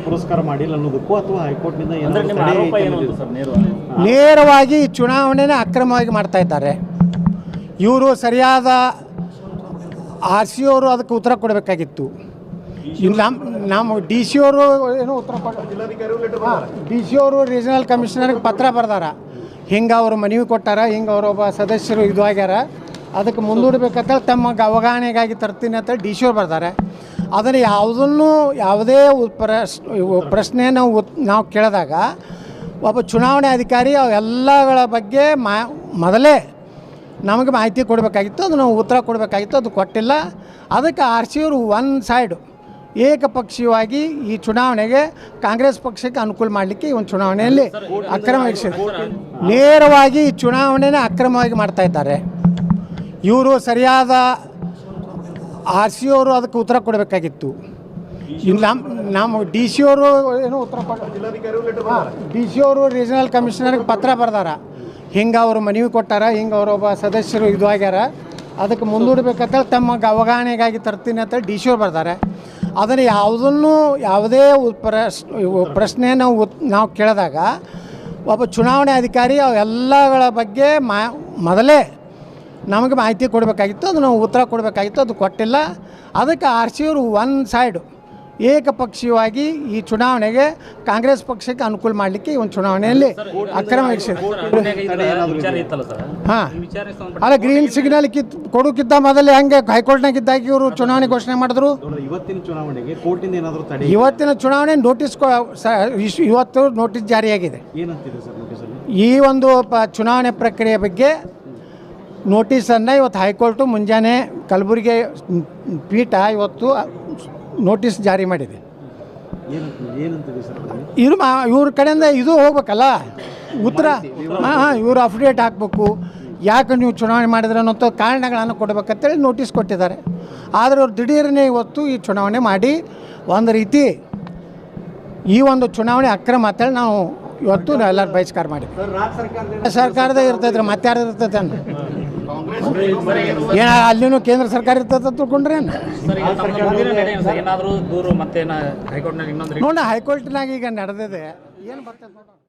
ಪುರಸ್ಕಾರ ಮಾಡಿಲ್ಲ ಅನ್ನೋದಕ್ಕೂ ಅಥವಾ ಹೈಕೋರ್ಟ್ನಿಂದ ನೇರವಾಗಿ ಚುನಾವಣೆನೇ ಅಕ್ರಮವಾಗಿ ಮಾಡ್ತಾ ಇದ್ದಾರೆ. ಇವರು ಸರಿಯಾದ ಆರ್ ಸಿ ಅವರು ಅದಕ್ಕೆ ಉತ್ತರ ಕೊಡಬೇಕಾಗಿತ್ತು. ನಮ್ಮ ಡಿ ಸಿ ಅವರು ಏನೋ ಉತ್ತರ ಡಿ ಸಿ ಅವರು ರೀಜನಲ್ ಕಮಿಷನರ್ಗೆ ಪತ್ರ ಬರ್ದಾರ, ಹಿಂಗೆ ಅವರು ಮನವಿ ಕೊಟ್ಟಾರ, ಹಿಂಗೆ ಅವರೊಬ್ಬ ಸದಸ್ಯರು ಇದು ಆಗ್ಯಾರ, ಅದಕ್ಕೆ ಮುಂದೂಡಬೇಕಂತ ತಮ್ಮ ಅವಗಾಹನೆಗಾಗಿ ತರ್ತೀನಿ ಅಂತ ಡಿ ಸಿ ಅವ್ರು ಬರ್ತಾರೆ. ಅದನ್ನು ಯಾವುದೇ ಪ್ರಶ್ನೆ ನಾವು ಕೇಳಿದಾಗ ಒಬ್ಬ ಚುನಾವಣೆ ಅಧಿಕಾರಿ ಅವೆಲ್ಲಗಳ ಬಗ್ಗೆ ಮೊದಲೇ ನಮಗೆ ಮಾಹಿತಿ ಕೊಡಬೇಕಾಗಿತ್ತು, ಅದು ನಾವು ಉತ್ತರ ಕೊಡಬೇಕಾಗಿತ್ತು, ಅದು ಕೊಟ್ಟಿಲ್ಲ. ಅದಕ್ಕೆ ಆರ್ ಸಿ ಅವರು ಒನ್ ಸೈಡು ಏಕಪಕ್ಷೀಯವಾಗಿ ಈ ಚುನಾವಣೆಗೆ ಕಾಂಗ್ರೆಸ್ ಪಕ್ಷಕ್ಕೆ ಅನುಕೂಲ ಮಾಡಲಿಕ್ಕೆ ಈ ಒಂದು ಚುನಾವಣೆಯಲ್ಲಿ ಅಕ್ರಮ ನೇರವಾಗಿ ಈ ಚುನಾವಣೆನೇ ಅಕ್ರಮವಾಗಿ ಮಾಡ್ತಾ ಇದ್ದಾರೆ. ಇವರು ಸರಿಯಾದ ಆರ್ ಸಿ ಅವರು ಅದಕ್ಕೆ ಉತ್ತರ ಕೊಡಬೇಕಾಗಿತ್ತು. ನಮ್ಮ ಡಿ ಸಿ ಅವರು ಏನೋ ಉತ್ತರ ಡಿ ಸಿ ಅವರು ರೀಜನಲ್ ಕಮಿಷನರ್ಗೆ ಪತ್ರ ಬರ್ದಾರ, ಹಿಂಗೆ ಅವರು ಮನವಿ ಕೊಟ್ಟಾರ, ಹಿಂಗೆ ಅವರೊಬ್ಬ ಸದಸ್ಯರು ಇದು ಆಗ್ಯಾರ, ಅದಕ್ಕೆ ಮುಂದೂಡಬೇಕಂತ ತಮ್ಮ ಅವಗಾಹನೆಗಾಗಿ ತರ್ತೀನಿ ಅಂತ ಡಿ ಸಿ ಅವ್ರು ಬರ್ತಾರೆ. ಅದನ್ನು ಯಾವುದೇ ಪ್ರಶ್ನೆ ನಾವು ಕೇಳಿದಾಗ ಒಬ್ಬ ಚುನಾವಣೆ ಅಧಿಕಾರಿ ಅವೆಲ್ಲಗಳ ಬಗ್ಗೆ ಮೊದಲೇ ನಮಗೆ ಮಾಹಿತಿ ಕೊಡಬೇಕಾಗಿತ್ತು, ಅದು ನಾವು ಉತ್ತರ ಕೊಡಬೇಕಾಗಿತ್ತು, ಅದು ಕೊಟ್ಟಿಲ್ಲ. ಅದಕ್ಕೆ ಆರ್ ಸಿ ಅವರು ಒನ್ ಸೈಡು ಏಕಪಕ್ಷೀಯವಾಗಿ ಈ ಚುನಾವಣೆಗೆ ಕಾಂಗ್ರೆಸ್ ಪಕ್ಷಕ್ಕೆ ಅನುಕೂಲ ಮಾಡಲಿಕ್ಕೆ ಈ ಒಂದು ಚುನಾವಣೆಯಲ್ಲಿ ಅಕ್ರಮ ಹಾಂ ಅಲ್ಲ ಗ್ರೀನ್ ಸಿಗ್ನಲ್ ಕೊಡೋಕ್ಕಿಂತ ಮೊದಲೇ ಹೆಂಗೆ ಹೈಕೋರ್ಟ್ನಾಗಿದ್ದಾಗ ಇವರು ಚುನಾವಣೆ ಘೋಷಣೆ ಮಾಡಿದ್ರು. ಇವತ್ತಿನ ಚುನಾವಣೆ ನೋಟಿಸ್ ಇವತ್ತು ನೋಟಿಸ್ ಜಾರಿಯಾಗಿದೆ. ಈ ಒಂದು ಚುನಾವಣೆ ಪ್ರಕ್ರಿಯೆ ಬಗ್ಗೆ ನೋಟಿಸನ್ನು ಇವತ್ತು ಹೈಕೋರ್ಟು ಮುಂಜಾನೆ ಕಲಬುರಗಿ ಪೀಠ ಇವತ್ತು ನೋಟಿಸ್ ಜಾರಿ ಮಾಡಿದೆ. ಇವ್ರ ಕಡೆಯಿಂದ ಇದು ಹೋಗ್ಬೇಕಲ್ಲ ಉತ್ತರ. ಇವರು ಅಫಿಡೇಟ್ ಹಾಕಬೇಕು, ಯಾಕೆ ನೀವು ಚುನಾವಣೆ ಮಾಡಿದ್ರೆ ಅನ್ನೋ ಕಾರಣಗಳನ್ನು ಕೊಡಬೇಕಂತೇಳಿ ನೋಟಿಸ್ ಕೊಟ್ಟಿದ್ದಾರೆ. ಆದರೆ ಅವ್ರು ದಿಢೀರನೇ ಇವತ್ತು ಈ ಚುನಾವಣೆ ಮಾಡಿ ಒಂದು ರೀತಿ ಈ ಒಂದು ಚುನಾವಣೆ ಅಕ್ರಮ ಅಂತೇಳಿ ನಾವು ಇವತ್ತು ಎಲ್ಲರೂ ಬಹಿಷ್ಕಾರ ಮಾಡಿದ್ವಿ. ಸರ್ಕಾರದ ಇರ್ತೈತ್ರಿ, ಮತ್ತೆ ಯಾರ್ದು ಇರ್ತೈತೆ ಅನ್ನ ಏನ ಅಲ್ಲಿನೂ ಕೇಂದ್ರ ಸರ್ಕಾರ ಇರ್ತೈತೆ ತಿಳ್ಕೊಂಡ್ರೆ ನೋಡ ಹೈಕೋರ್ಟ್ನಾಗ ಈಗ ನಡೆದಿದೆ ಏನು ಬರ್ತೈತೆ ನೋಡೋಣ.